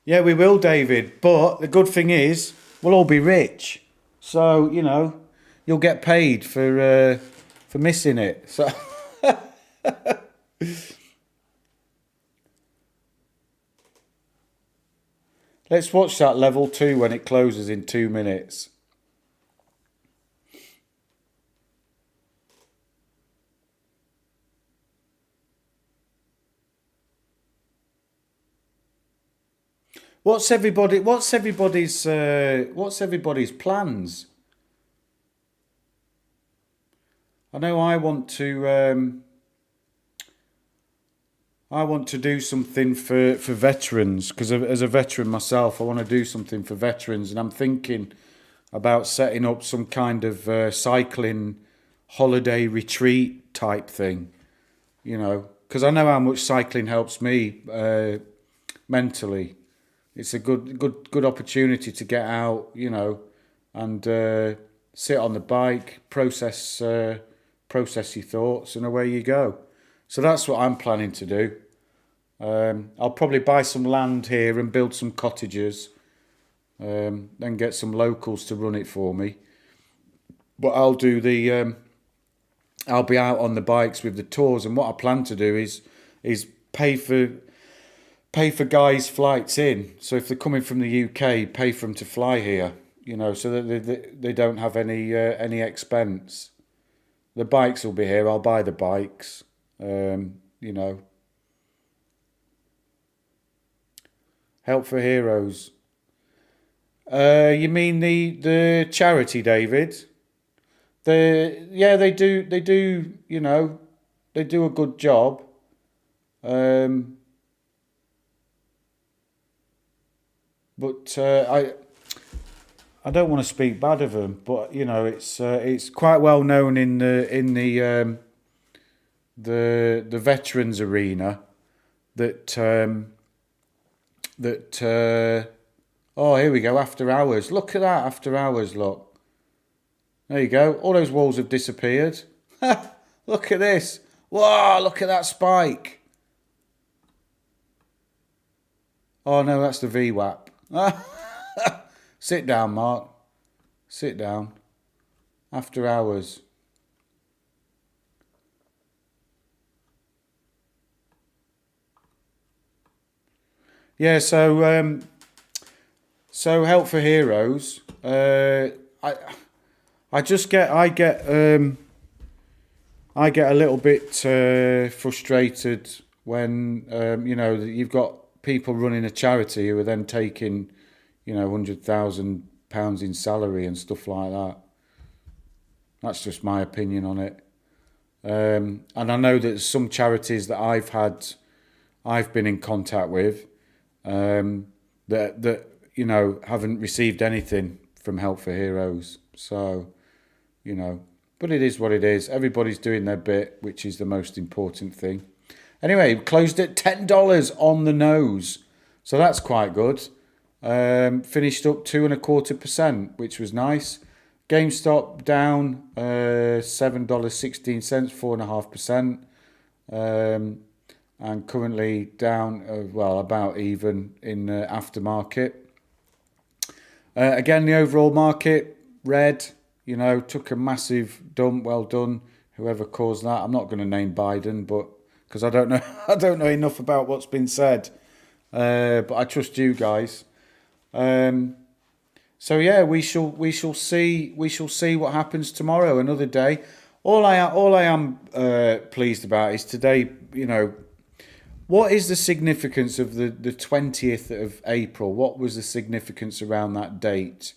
Yeah, we will, David. But the good thing is, we'll all be rich. So, you know, you'll get paid for missing it. So let's watch that level 2 when it closes in 2 minutes. What's everybody's plans? I know I want to do something for veterans, because as a veteran myself, I want to do something for veterans, and I'm thinking about setting up some kind of cycling holiday retreat type thing, you know, because I know how much cycling helps me mentally. It's a good opportunity to get out, you know, and sit on the bike, process your thoughts, and away you go. So that's what I'm planning to do. I'll probably buy some land here and build some cottages, then get some locals to run it for me. But I'll do I'll be out on the bikes with the tours, and what I plan to do is pay for guys' flights in. So if they're coming from the UK, pay for them to fly here, you know, so that they don't have any expense. The bikes will be here. I'll buy the bikes, you know. Help for Heroes. You mean the charity, David? They do, you know, they do a good job. But I don't want to speak bad of them, but you know, it's quite well known in the veterans arena that Oh, here we go. After hours. Look at that. After hours. Look. There you go. All those walls have disappeared. Look at this. Whoa, look at that spike. Oh, no, that's the VWAP. Sit down, Mark. Sit down. After hours. Yeah, so Help for Heroes. I get a little bit frustrated when you've got people running a charity who are then taking, £100,000 in salary and stuff like that. That's just my opinion on it. And I know that some charities that I've been in contact with, that haven't received anything from Help for Heroes. So, but it is what it is. Everybody's doing their bit, which is the most important thing. Anyway, closed at $10 on the nose, so that's quite good. Finished up 2.25%, which was nice. GameStop down $7.16, 4.5%, and currently down about even in aftermarket. Again, the overall market red. Took a massive dump. Well done, whoever caused that. I'm not going to name Biden, but because I don't know, I don't know enough about what's been said. But I trust you guys. So yeah, we shall see what happens tomorrow. Another day. All I am pleased about is today. What is the significance of the 20th of April? What was the significance around that date?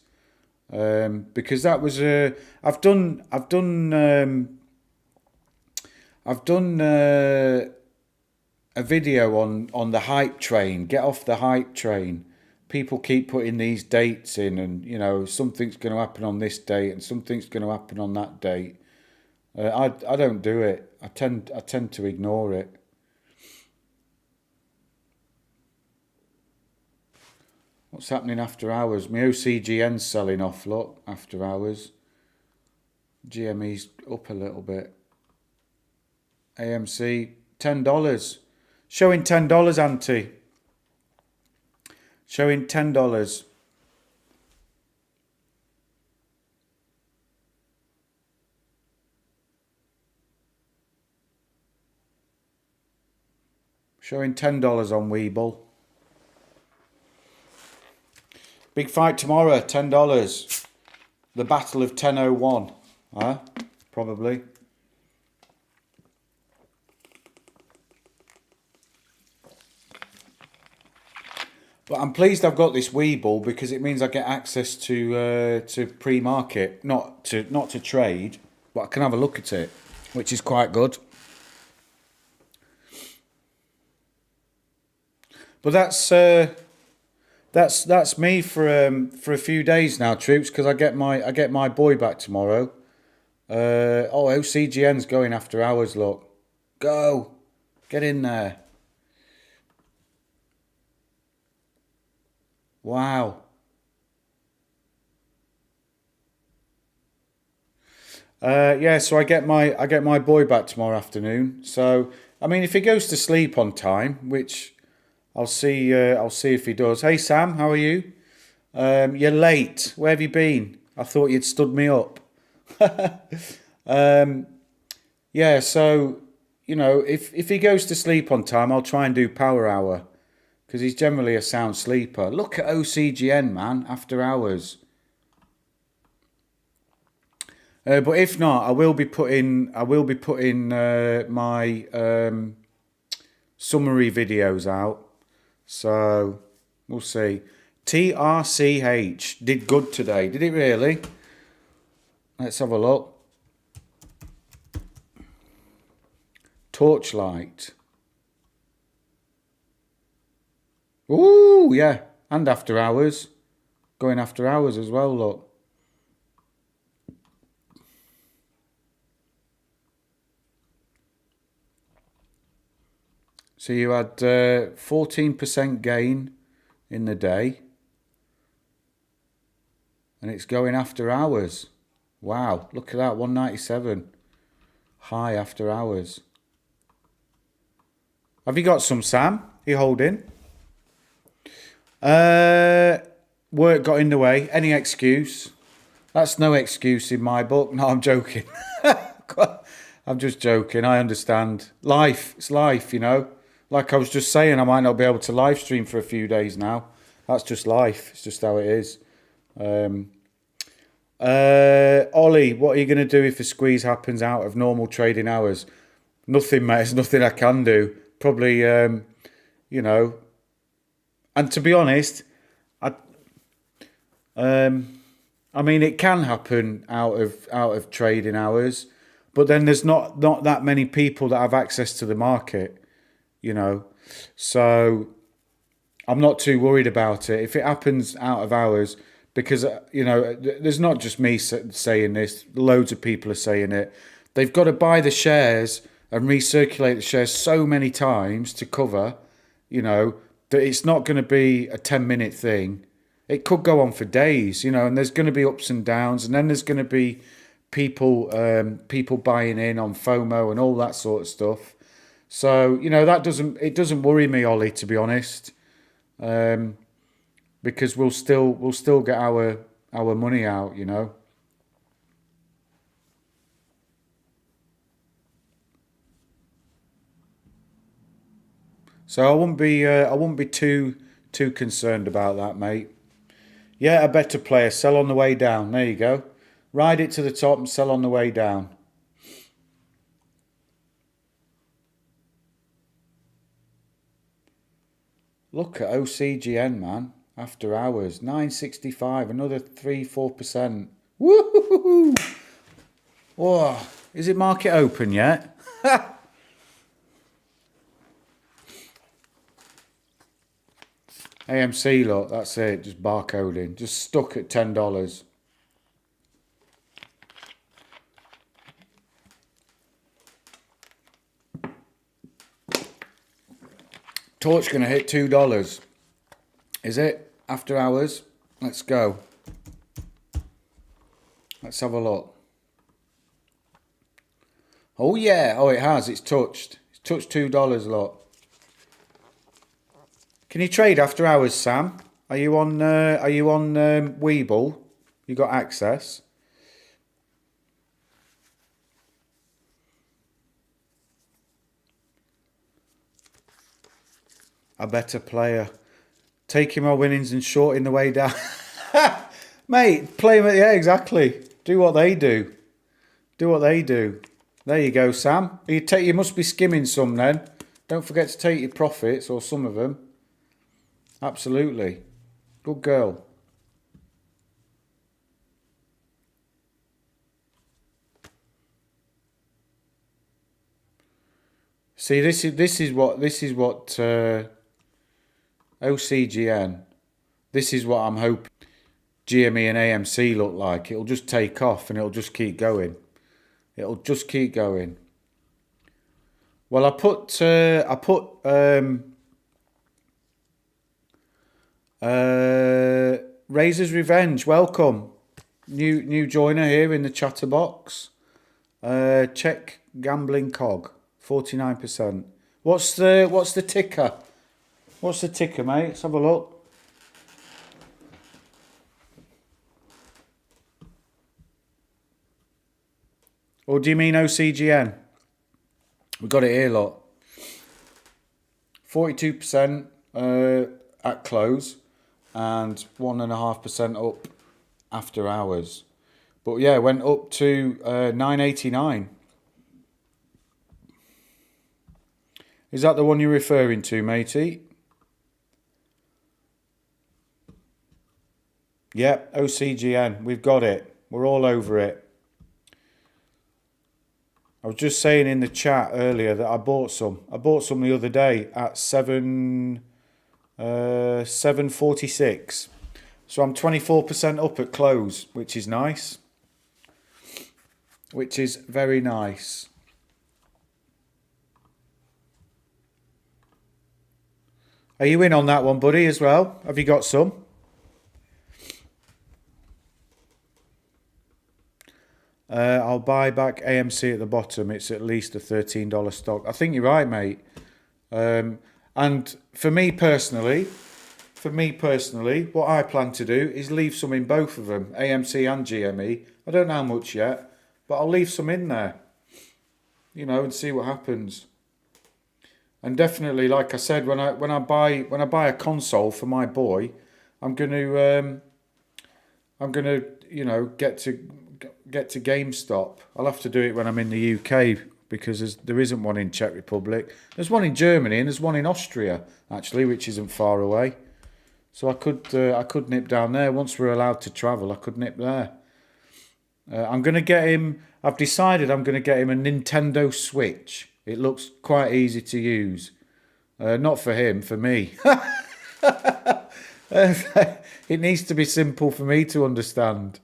Because that was I've done a video on the hype train. Get off the hype train. People keep putting these dates in, and something's going to happen on this date and something's going to happen on that date. I don't do it. I tend to ignore it. What's happening after hours? My OCGN's selling off, look, after hours. GME's up a little bit. AMC, $10. Showing $10, Auntie. Showing $10. Showing $10 on Webull. Big fight tomorrow, $10. The Battle of 10:01. Huh? Probably. But I'm pleased I've got this Webull because it means I get access to pre-market, not to trade, but I can have a look at it, which is quite good. But that's me for a few days now, troops, because I get my boy back tomorrow. OCGN's going after hours. Look, go, get in there. Wow. Yeah, so I get my boy back tomorrow afternoon. So I mean, if he goes to sleep on time, which I'll see if he does. Hey Sam, how are you? You're late. Where have you been? I thought you'd stood me up. Yeah, so if he goes to sleep on time, I'll try and do power hour because he's generally a sound sleeper. Look at OCGN, man, after hours. But if not, I will be putting my summary videos out. So we'll see. TRCH did good today. Did it really? Let's have a look. Torchlight. Ooh, yeah. And after hours. Going after hours as well, look. So you had 14% gain in the day. and it's going after hours. Wow, look at that, 197. High after hours. Have you got some, Sam? You holding? Work got in the way. Any excuse? That's no excuse in my book. No, I'm joking. I'm just joking. I understand. Life. It's life, you know. Like I was just saying, I might not be able to live stream for a few days now. That's just life. It's just how it is. Ollie, what are you going to do if a squeeze happens out of normal trading hours? Nothing, mate. There's nothing I can do. Probably, you know. And to be honest, I mean, it can happen out of trading hours, but then there's not that many people that have access to the market, you know. So I'm not too worried about it. If it happens out of hours, because, you know, there's not just me saying this, loads of people are saying it. They've got to buy the shares and recirculate the shares so many times to cover, you know, that it's not going to be a 10-minute thing. It could go on for days, you know, and there's going to be ups and downs, and then there's going to be people buying in on FOMO and all that sort of stuff. So, you know, it doesn't worry me, Ollie, to be honest, because we'll still get our money out, you know. So I wouldn't be too concerned about that, mate. Yeah, a better player. Sell on the way down. There you go. Ride it to the top and sell on the way down. Look at OCGN, man. After hours. 965. Another 3-4%. Woohoo! Whoa. Is it market open yet? AMC, look, that's it, just barcoding, just stuck at $10. Torch gonna hit $2. Is it? After hours? Let's go. Let's have a look. Oh yeah, oh it has, it's touched. It's touched $2, look. Can you trade after hours, Sam? Are you on Webull? You got access? A better player. Taking my winnings and shorting the way down. Mate, play them. Yeah, exactly. Do what they do. Do what they do. There you go, Sam. You must be skimming some then. Don't forget to take your profits, or some of them. Absolutely. Good girl. See, this is what OCGN. This is what I'm hoping GME and AMC look like. It'll just take off and it'll just keep going. It'll just keep going. Well, I put Razor's Revenge. Welcome, new joiner here in the chatterbox. Check gambling cog, 49%. What's the ticker? What's the ticker, mate? Let's have a look. Or do you mean OCGN? We got it here, lot. 42% at close and 1.5% up after hours. But yeah, went up to 989. Is that the one you're referring to, matey? Yep, OCGN. We've got it. We're all over it. I was just saying in the chat earlier that I bought some. I bought some the other day at 7.46. So I'm 24% up at close, which is nice. Which is very nice. Are you in on that one, buddy, as well? Have you got some? I'll buy back AMC at the bottom. It's at least a $13 stock. I think you're right, mate. And for me personally, what I plan to do is leave some in both of them, AMC and GME. I don't know how much yet, but I'll leave some in there, and see what happens. And definitely, like I said, when I buy a console for my boy, I'm gonna get to GameStop. I'll have to do it when I'm in the UK because there isn't one in Czech Republic. There's one in Germany and there's one in Austria actually, which isn't far away. So I could nip down there once we're allowed to travel. I could nip there. I'm gonna get him. I've decided I'm gonna get him a Nintendo Switch. It looks quite easy to use. Not for him, for me. It needs to be simple for me to understand.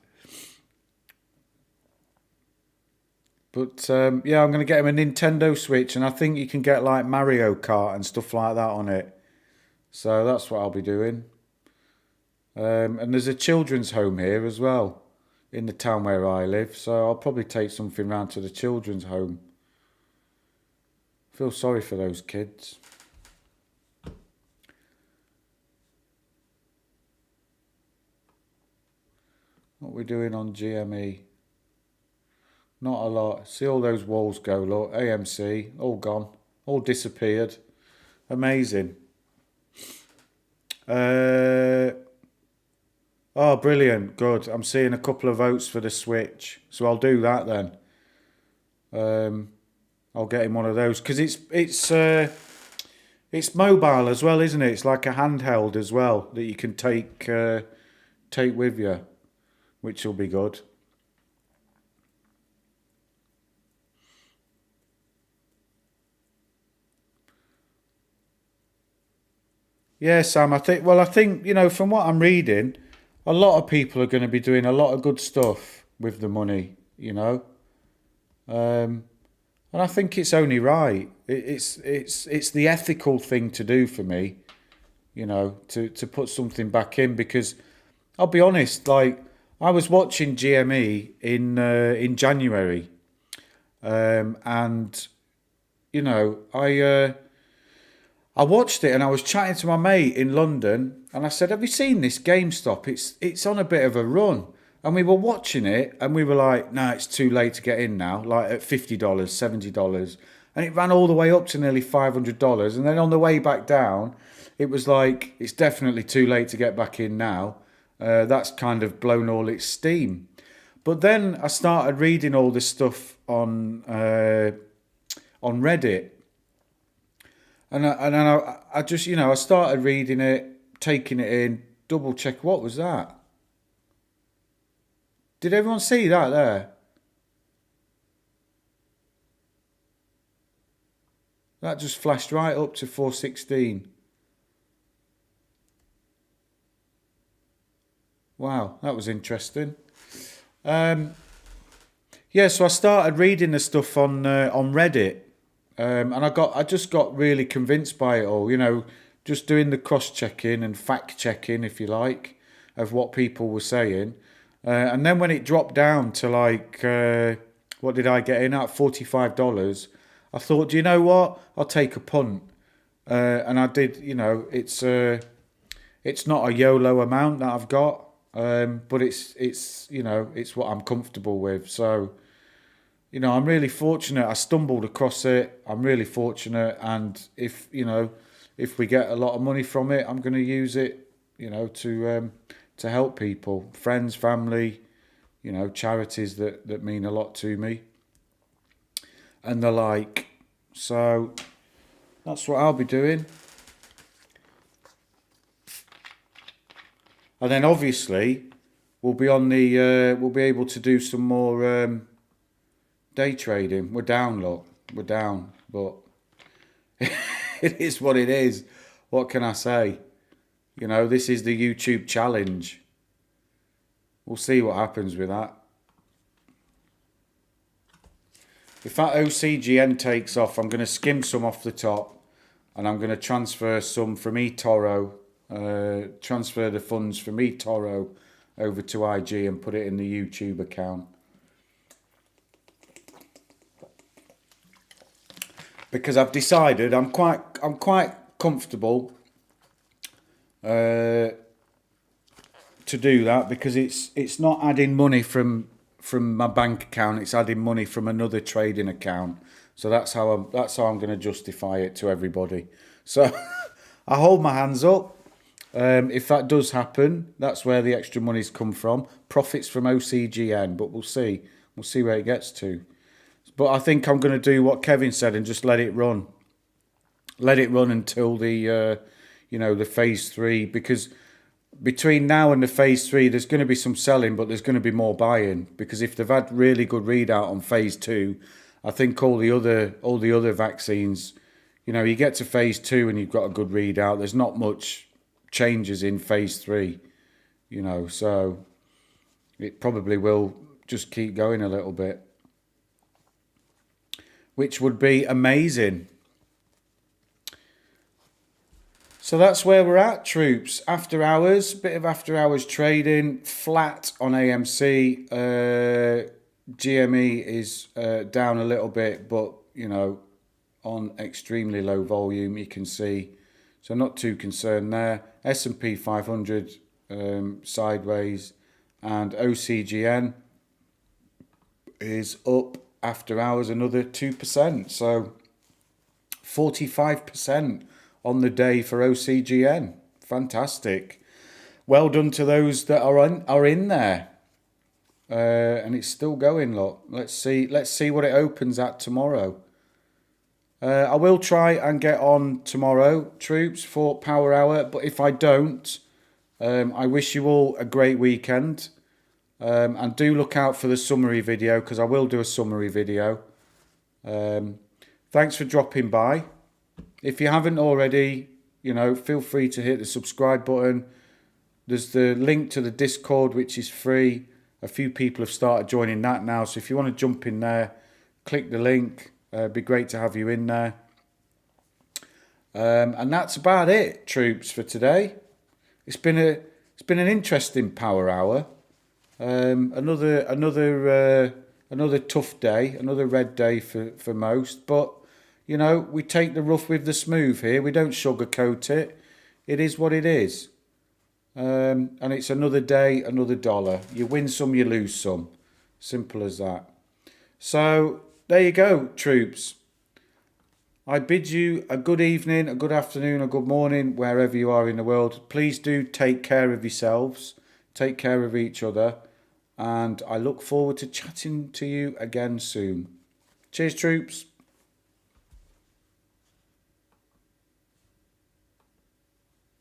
But yeah, I'm going to get him a Nintendo Switch, and I think you can get like Mario Kart and stuff like that on it. So that's what I'll be doing. And there's a children's home here as well in the town where I live. So I'll probably take something round to the children's home. Feel sorry for those kids. What we doing on GME? Not a lot. See all those walls go, look. AMC, all gone. All disappeared. Amazing. Uh, oh, brilliant. Good. I'm seeing a couple of votes for the Switch. So I'll do that then. Um, I'll get him one of those. Because it's mobile as well, isn't it? It's like a handheld as well that you can take with you, which will be good. Yeah, Sam, I think, from what I'm reading, a lot of people are going to be doing a lot of good stuff with the money. Um, and I think it's only right. It's the ethical thing to do for me, to put something back in because I'll be honest, like I was watching GME in January, and I watched it and I was chatting to my mate in London and I said, "Have you seen this GameStop? It's on a bit of a run." And we were watching it and we were like, "No, it's too late to get in now." Like at $50, $70, and it ran all the way up to nearly $500. And then on the way back down, it was like it's definitely too late to get back in now. That's kind of blown all its steam. But then I started reading all this stuff on Reddit, and then I just, I started reading it, taking it in, double check. What was that? Did everyone see that there? That just flashed right up to 416. Wow, that was interesting. Um, yeah, so I started reading the stuff on Reddit, and I just got really convinced by it all. Just doing the cross checking and fact checking, if you like, of what people were saying. And then when it dropped down to like, what did I get in at? $45. I thought, do you know what? I'll take a punt. And I did, it's not a YOLO amount that I've got, but it's what I'm comfortable with. So, I'm really fortunate. I stumbled across it. I'm really fortunate, and if we get a lot of money from it, I'm going to use it, to help people, friends, family, charities that mean a lot to me, and the like. So that's what I'll be doing, and then obviously we'll be able to do some more day trading. We're down, look, we're down, but it is what it is. What can I say? This is the YouTube challenge. We'll see what happens with that. If that OCGN takes off, I'm going to skim some off the top and I'm going to transfer some from eToro, transfer the funds from eToro over to IG and put it in the YouTube account. because I've decided I'm quite comfortable to do that, because it's not adding money from my bank account, it's adding money from another trading account. So that's how I'm going to justify it to everybody. So I hold my hands up. If that does happen, that's where the extra money's come from. Profits from OCGN, but we'll see. We'll see where it gets to. But I think I'm going to do what Kevin said and just let it run. Let it run until the the phase 3, because between now and the phase 3, there's going to be some selling, but there's going to be more buying, because if they've had really good readout on phase 2, I think all the other vaccines, you get to phase 2 and you've got a good readout. There's not much changes in phase 3, so it probably will just keep going a little bit, which would be amazing. So that's where we're at, troops. After hours, bit of after hours trading, flat on AMC. GME is down a little bit, but on extremely low volume, you can see. So not too concerned there. S&P 500 sideways, and OCGN is up after hours another 2%. So 45% on the day for OCGN. Fantastic. Well done to those that are in there. And it's still going, look. Let's see what it opens at tomorrow. I will try and get on tomorrow, troops, for Power Hour. But if I don't, I wish you all a great weekend. And do look out for the summary video, because I will do a summary video. Thanks for dropping by. If you haven't already, feel free to hit the subscribe button. There's the link to the Discord, which is free. A few people have started joining that now. So if you want to jump in there, click the link. It'd be great to have you in there. And that's about it, troops, for today. It's been an interesting Power Hour. Another tough day, another red day for most, but we take the rough with the smooth here. We don't sugarcoat it. It is what it is. And it's another day, another dollar. You win some, you lose some. Simple as that. So there you go, troops. I bid you a good evening, a good afternoon, a good morning, wherever you are in the world. Please do take care of yourselves. Take care of each other. And I look forward to chatting to you again soon. Cheers, troops.